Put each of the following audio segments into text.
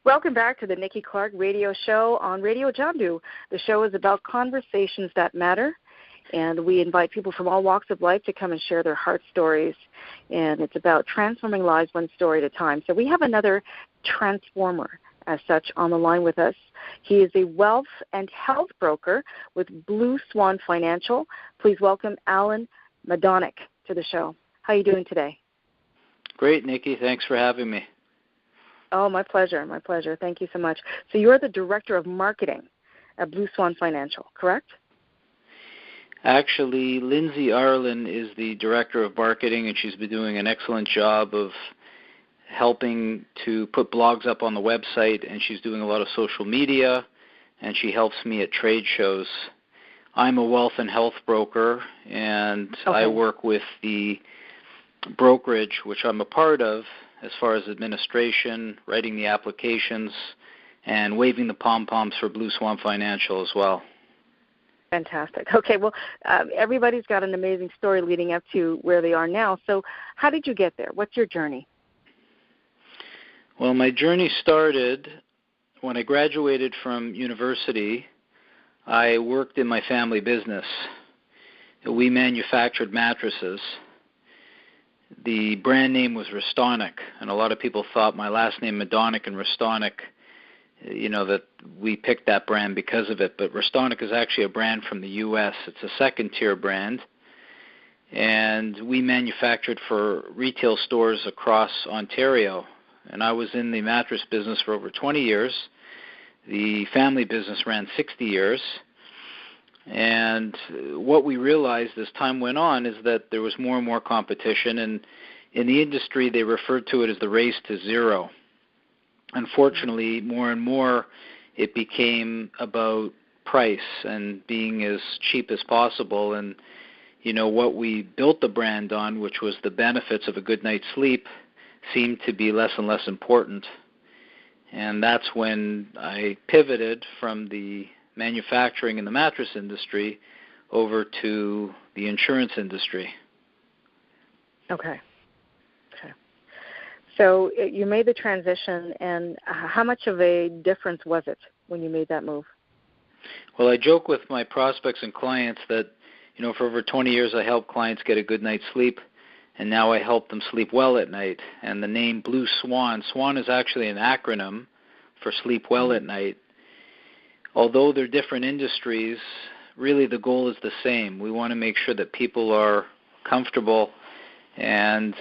Welcome back to the Nikki Clarke Radio Show on Radio Jamdu. The show is about conversations that matter, and we invite people from all walks of life to come and share their heart stories, and it's about transforming lives one story at a time. So we have another transformer, as such, on the line with us. He is a wealth and health broker with Blue Swan Financial. Please welcome Allan Madonik to the show. How are you doing today? Great, Nikki. Thanks for having me. Oh, my pleasure. My pleasure. Thank you so much. So you're the Director of Marketing at Blue Swan Financial, correct? Actually, Lindsay Ireland is the Director of Marketing, and she's been doing an excellent job of helping to put blogs up on the website, and she's doing a lot of social media, and she helps me at trade shows. I'm a wealth and health broker, and I work with the brokerage, which I'm a part of, as far as administration, writing the applications, and waving the pom-poms for Blue Swan Financial as well. Fantastic. Okay, well, everybody's got an amazing story leading up to where they are now. So how did you get there? What's your journey? Well, my journey started when I graduated from university. I worked in my family business. We manufactured mattresses. The brand name was Restonic, and a lot of people thought my last name, Madonik and Restonic, that we picked that brand because of it. But Restonic is actually a brand from the U.S. It's a second-tier brand, and we manufactured for retail stores across Ontario. And I was in the mattress business for over 20 years. The family business ran 60 years. And what we realized as time went on is that there was more and more competition, and in the industry they referred to it as the race to zero. Unfortunately, more and more it became about price and being as cheap as possible. And, what we built the brand on, which was the benefits of a good night's sleep, seemed to be less and less important. And that's when I pivoted from the manufacturing in the mattress industry over to the insurance industry. Okay. So you made the transition, and how much of a difference was it when you made that move? Well, I joke with my prospects and clients that, for over 20 years I helped clients get a good night's sleep, and now I help them sleep well at night. And the name Blue Swan, Swan is actually an acronym for sleep well at night. Although they're different industries, really the goal is the same. We want to make sure that people are comfortable and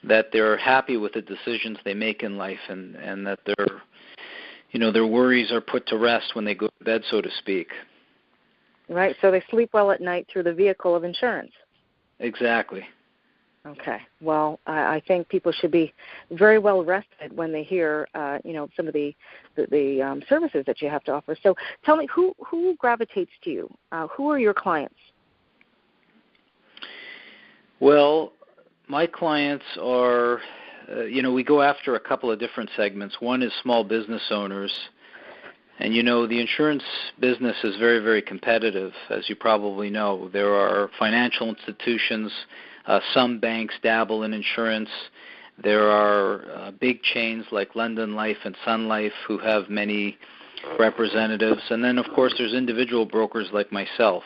that they're happy with the decisions they make in life, and that their worries are put to rest when they go to bed, so to speak. Right, so they sleep well at night through the vehicle of insurance. Exactly. Okay. Well, I think people should be very well rested when they hear, some of the services that you have to offer. So tell me, who gravitates to you? Who are your clients? Well, my clients are, we go after a couple of different segments. One is small business owners. And, the insurance business is very, very competitive, as you probably know. There are financial institutions. Some banks dabble in insurance. There are big chains like London Life and Sun Life who have many representatives. And then, of course, there's individual brokers like myself,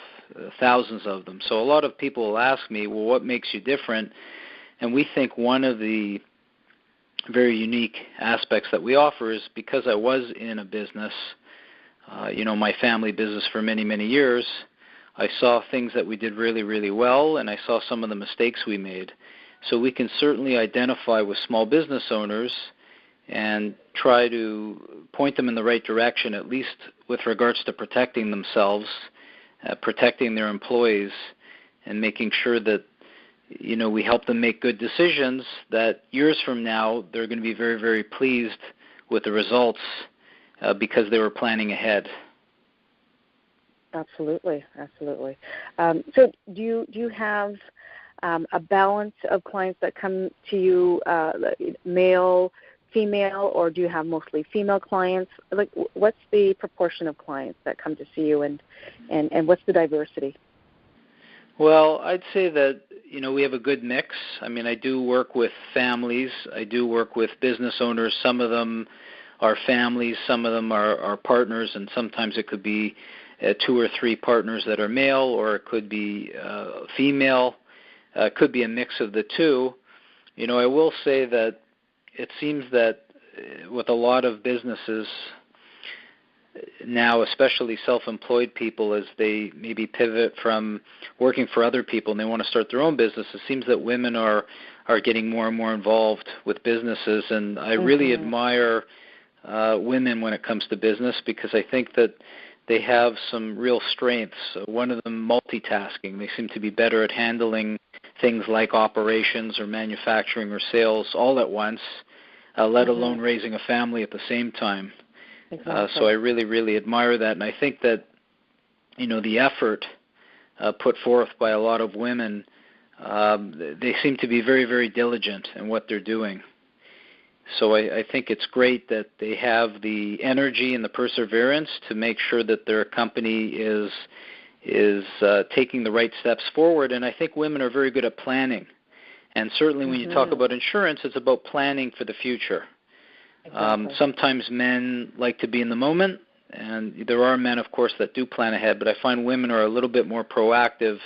thousands of them. So a lot of people will ask me, well, what makes you different? And we think one of the very unique aspects that we offer is because I was in a business, my family business for many, many years, I saw things that we did really, really well, and I saw some of the mistakes we made. So we can certainly identify with small business owners and try to point them in the right direction, at least with regards to protecting themselves, protecting their employees, and making sure that, we help them make good decisions that years from now they're going to be very, very pleased with the results because they were planning ahead. Absolutely. So do you have a balance of clients that come to you, male, female, or do you have mostly female clients? Like, what's the proportion of clients that come to see you, and what's the diversity? Well, I'd say that, we have a good mix. I mean, I do work with families. I do work with business owners. Some of them are families, some of them are partners, and sometimes it could be 2 or 3 partners that are male, or it could be female. It could be a mix of the two. I will say that it seems that with a lot of businesses now, especially self-employed people, as they maybe pivot from working for other people and they want to start their own business, it seems that women are getting more and more involved with businesses. And I really admire women when it comes to business, because I think that they have some real strengths. One of them, multitasking. They seem to be better at handling things like operations or manufacturing or sales all at once, let alone raising a family at the same time. Exactly. So I really, really admire that. And I think that, the effort put forth by a lot of women, they seem to be very, very diligent in what they're doing. So I think it's great that they have the energy and the perseverance to make sure that their company is taking the right steps forward. And I think women are very good at planning. And certainly when you talk about insurance, it's about planning for the future. Exactly. Sometimes men like to be in the moment, and there are men, of course, that do plan ahead, but I find women are a little bit more proactive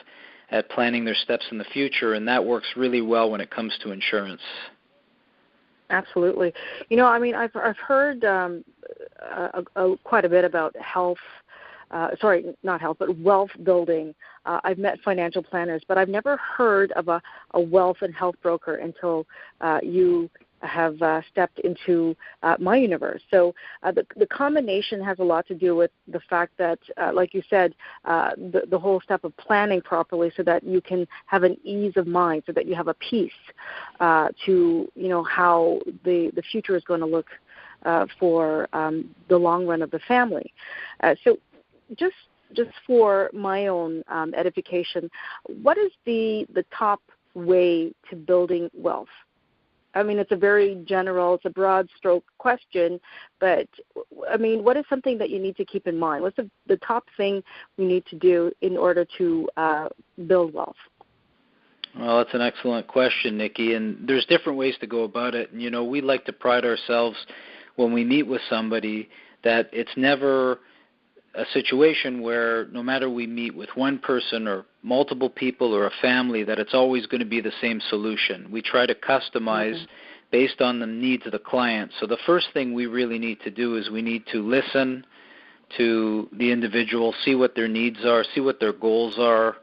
at planning their steps in the future, and that works really well when it comes to insurance. Absolutely. I've heard quite a bit about health. Not health, but wealth building. I've met financial planners, but I've never heard of a wealth and health broker until you have stepped into my universe. So the combination has a lot to do with the fact that, like you said, the whole step of planning properly so that you can have an ease of mind, so that you have a peace to, how the future is going to look for the long run of the family. So just for my own edification, what is the top way to building wealth? It's a very general, it's a broad stroke question, but, what is something that you need to keep in mind? What's the top thing we need to do in order to build wealth? Well, that's an excellent question, Nikki, and there's different ways to go about it. And, we like to pride ourselves when we meet with somebody that it's never a situation where no matter we meet with one person or multiple people or a family, that it's always going to be the same solution. We try to customize based on the needs of the client. So the first thing we really need to do is we need to listen to the individual, see what their needs are, see what their goals are.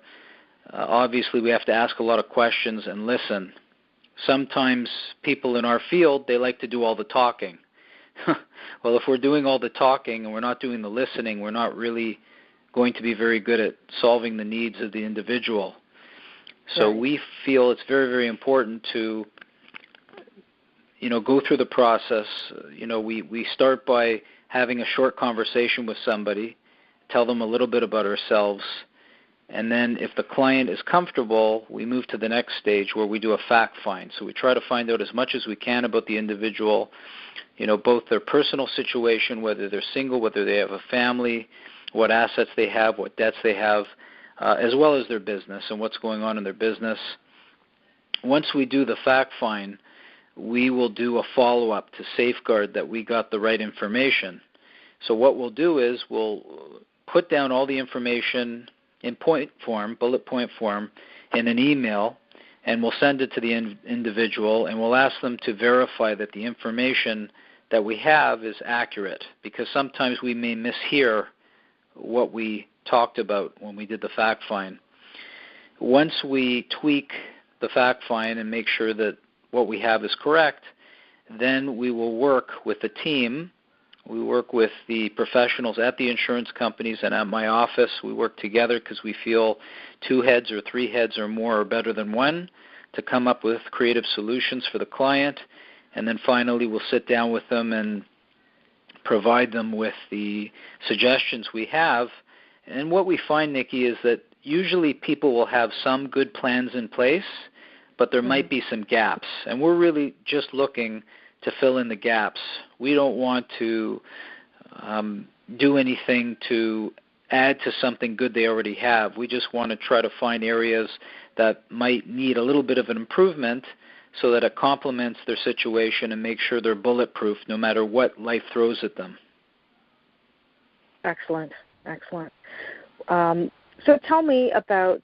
Obviously, we have to ask a lot of questions and listen. Sometimes people in our field, they like to do all the talking. Well, if we're doing all the talking and we're not doing the listening, we're not really going to be very good at solving the needs of the individual. So we feel it's very, very important to, go through the process. We start by having a short conversation with somebody, tell them a little bit about ourselves, and then if the client is comfortable, we move to the next stage where we do a fact find. So we try to find out as much as we can about the individual, both their personal situation, whether they're single, whether they have a family, what assets they have, what debts they have, as well as their business and what's going on in their business. Once we do the fact find, we will do a follow-up to safeguard that we got the right information. So what we'll do is we'll put down all the information in bullet point form, in an email, and we'll send it to the individual, and we'll ask them to verify that the information that we have is accurate, because sometimes we may mishear what we talked about when we did the fact find. Once we tweak the fact find and make sure that what we have is correct, then we will work with the team. We work with the professionals at the insurance companies and at my office. We work together because we feel 2 heads or 3 heads or more are better than one to come up with creative solutions for the client. And then finally we'll sit down with them and provide them with the suggestions we have. And what we find, Nikki, is that usually people will have some good plans in place, but there might be some gaps. And we're really just looking to fill in the gaps. We don't want to do anything to add to something good they already have. We just want to try to find areas that might need a little bit of an improvement so that it complements their situation and makes sure they're bulletproof no matter what life throws at them. Excellent. So tell me about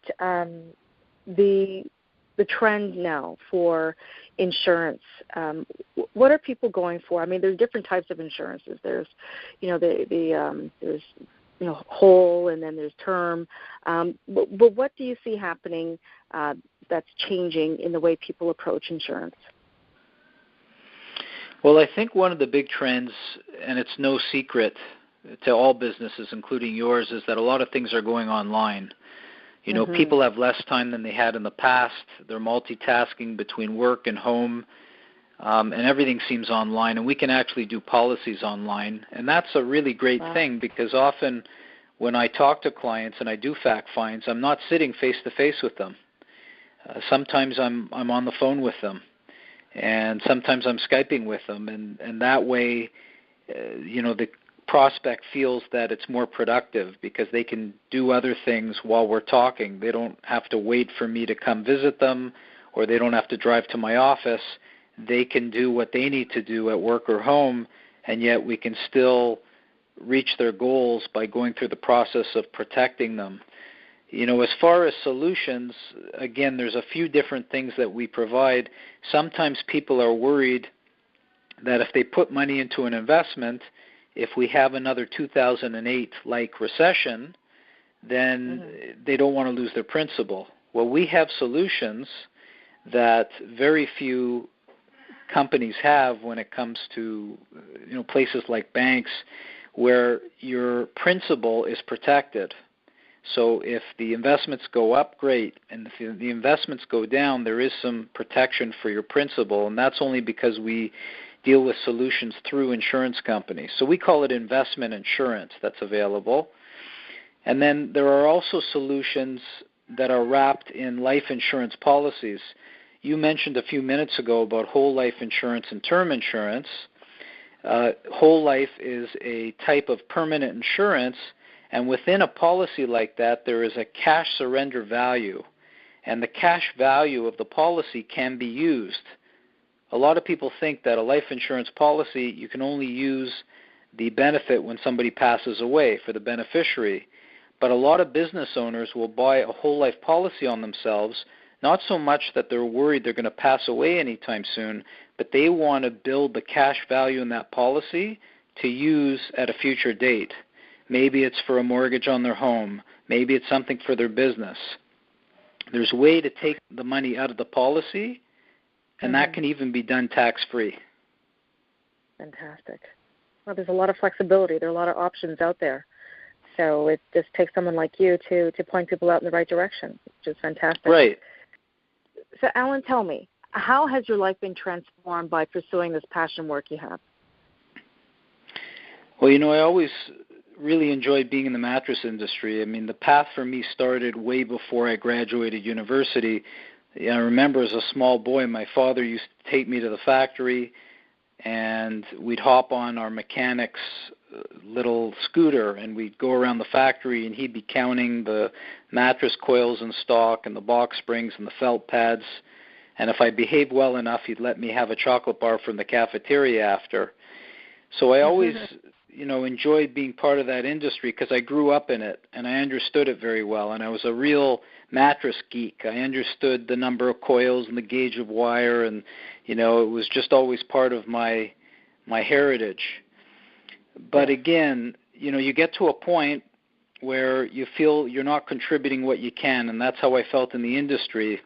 the trend now for insurance. What are people going for? I mean, there's different types of insurances. There's, there's whole, and then there's term. But what do you see happening that's changing in the way people approach insurance? Well, I think one of the big trends, and it's no secret to all businesses, including yours, is that a lot of things are going online. People have less time than they had in the past. They're multitasking between work and home, and everything seems online. And we can actually do policies online. And that's a really great thing, because often when I talk to clients and I do fact finds, I'm not sitting face-to-face with them. Sometimes I'm on the phone with them, and sometimes I'm Skyping with them. And that way, the prospect feels that it's more productive because they can do other things while we're talking. They don't have to wait for me to come visit them, or they don't have to drive to my office. They can do what they need to do at work or home, and yet we can still reach their goals by going through the process of protecting them. As far as solutions, again, there's a few different things that we provide. Sometimes people are worried that if they put money into an investment, if we have another 2008-like recession, then they don't want to lose their principal. Well, we have solutions that very few companies have when it comes to places like banks, where your principal is protected. So if the investments go up, great, and if the investments go down, there is some protection for your principal, and that's only because we deal with solutions through insurance companies. So we call it investment insurance that's available. And then there are also solutions that are wrapped in life insurance policies. You mentioned a few minutes ago about whole life insurance and term insurance. Whole life is a type of permanent insurance, and within a policy like that, there is a cash surrender value, and the cash value of the policy can be used. A lot of people think that a life insurance policy, you can only use the benefit when somebody passes away for the beneficiary. But a lot of business owners will buy a whole life policy on themselves, not so much that they're worried they're going to pass away anytime soon, but they want to build the cash value in that policy to use at a future date. Maybe it's for a mortgage on their home. Maybe it's something for their business. There's a way to take the money out of the policy, and that can even be done tax-free. Fantastic. Well, there's a lot of flexibility. There are a lot of options out there. So it just takes someone like you to point people out in the right direction, which is fantastic. Right. So, Allan, tell me, how has your life been transformed by pursuing this passion work you have? Well, I always really enjoyed being in the mattress industry. I mean, the path for me started way before I graduated university. I remember as a small boy, my father used to take me to the factory, and we'd hop on our mechanic's little scooter, and we'd go around the factory, and he'd be counting the mattress coils in stock and the box springs and the felt pads. And if I behaved well enough, he'd let me have a chocolate bar from the cafeteria after. So I always, enjoyed being part of that industry because I grew up in it, and I understood it very well. And I was a real mattress geek. I understood the number of coils and the gauge of wire, and, it was just always part of my heritage. But again, you get to a point where you feel you're not contributing what you can, and that's how I felt in the industry.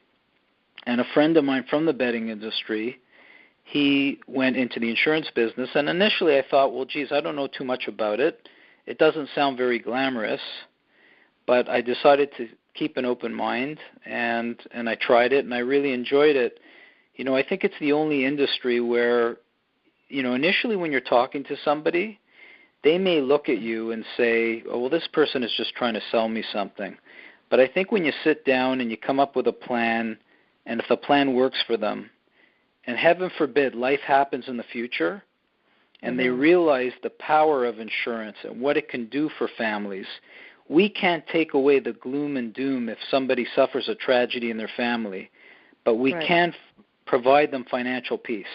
And a friend of mine from the bedding industry, he went into the insurance business, and initially I thought, well, geez, I don't know too much about it. It doesn't sound very glamorous, but I decided to keep an open mind, and I tried it, and I really enjoyed it. I think it's the only industry where, initially when you're talking to somebody, they may look at you and say, oh, well, this person is just trying to sell me something. But I think when you sit down and you come up with a plan, and if the plan works for them, and heaven forbid life happens in the future, and they realize the power of insurance and what it can do for families, we can't take away the gloom and doom if somebody suffers a tragedy in their family, but we can provide them financial peace.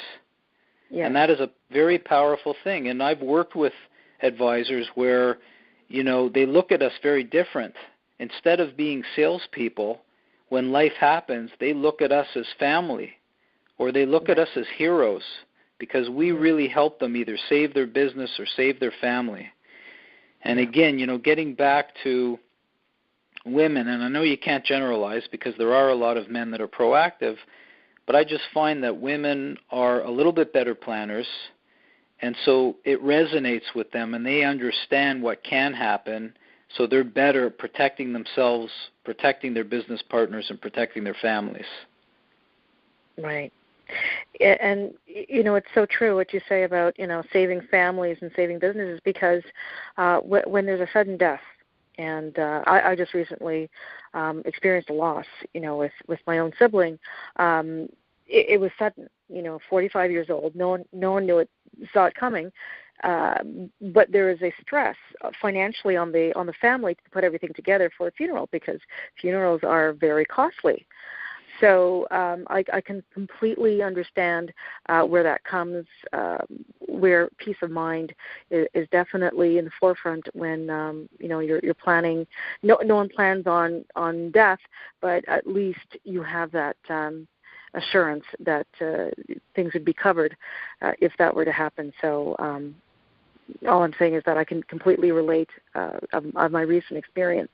Yes. And that is a very powerful thing. And I've worked with advisors where, they look at us very different. Instead of being salespeople, when life happens, they look at us as family, or they look at us as heroes, because we really help them either save their business or save their family. And again, getting back to women, and I know you can't generalize because there are a lot of men that are proactive, but I just find that women are a little bit better planners, and so it resonates with them, and they understand what can happen, so they're better at protecting themselves, protecting their business partners, and protecting their families. Right. And, it's so true what you say about, saving families and saving businesses, because when there's a sudden death, and I just recently experienced a loss, with my own sibling. It was sudden, 45 years old. No one saw it coming. But there is a stress financially on the family to put everything together for a funeral, because funerals are very costly. So I can completely understand where that comes, where peace of mind is definitely in the forefront when you're planning. No one plans on death, but at least you have that assurance that things would be covered if that were to happen. So all I'm saying is that I can completely relate of my recent experience.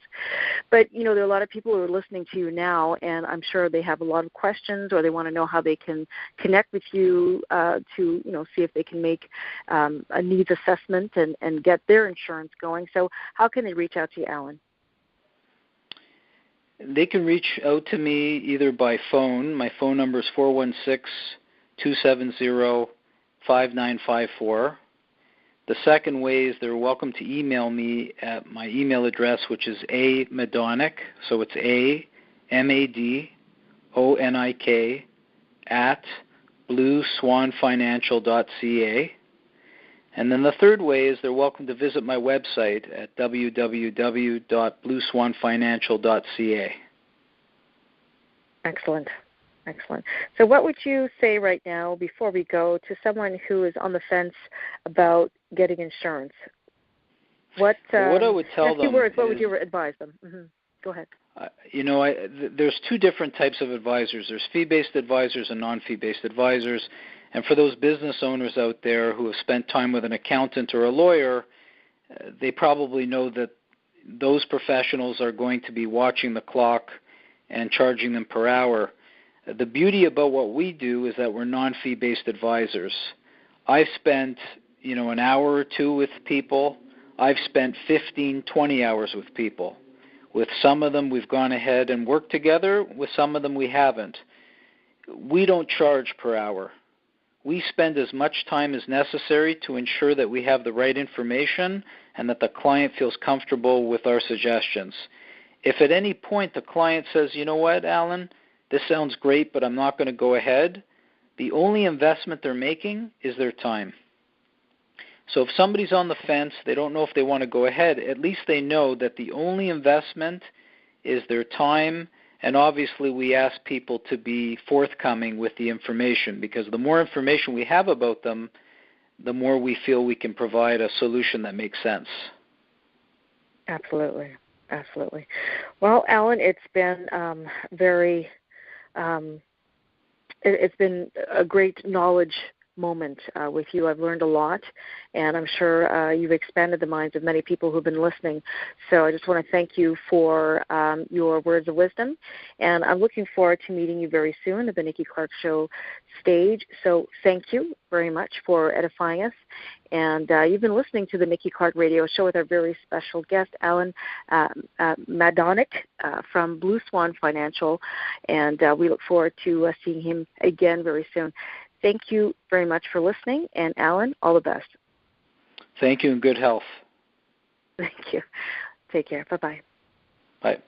But, there are a lot of people who are listening to you now, and I'm sure they have a lot of questions, or they want to know how they can connect with you to, see if they can make a needs assessment and get their insurance going. So how can they reach out to you, Allan? They can reach out to me either by phone. My phone number is 416-270-5954. The second way is they're welcome to email me at my email address, which is Madonik, so it's AMADONIK at blueswanfinancial.ca. And then the third way is they're welcome to visit my website at www.blueswanfinancial.ca. Excellent. So what would you say right now, before we go, to someone who is on the fence about getting insurance? What I would tell them what would you advise them? Mm-hmm. Go ahead. There's two different types of advisors. There's fee-based advisors and non-fee-based advisors. And for those business owners out there who have spent time with an accountant or a lawyer, they probably know that those professionals are going to be watching the clock and charging them per hour. The beauty about what we do is that we're non-fee-based advisors. I've spent, an hour or two with people. I've spent 15, 20 hours with people. With some of them, we've gone ahead and worked together. With some of them, we haven't. We don't charge per hour. We spend as much time as necessary to ensure that we have the right information and that the client feels comfortable with our suggestions. If at any point the client says, you know what, Allan, this sounds great, but I'm not going to go ahead, the only investment they're making is their time. So if somebody's on the fence, they don't know if they want to go ahead, at least they know that the only investment is their time, and obviously we ask people to be forthcoming with the information, because the more information we have about them, the more we feel we can provide a solution that makes sense. Absolutely. Well, Allan, it's been it's been a great knowledge moment with you. I've learned a lot, and I'm sure you've expanded the minds of many people who've been listening. So I just want to thank you for your words of wisdom, and I'm looking forward to meeting you very soon at the Nikki Clarke Show stage. So thank you very much for edifying us. And you've been listening to the Nikki Clarke Radio Show with our very special guest, Allan Madonik from Blue Swan Financial, and we look forward to seeing him again very soon. Thank you very much for listening, and Allan, all the best. Thank you, and good health. Thank you. Take care. Bye-bye. Bye.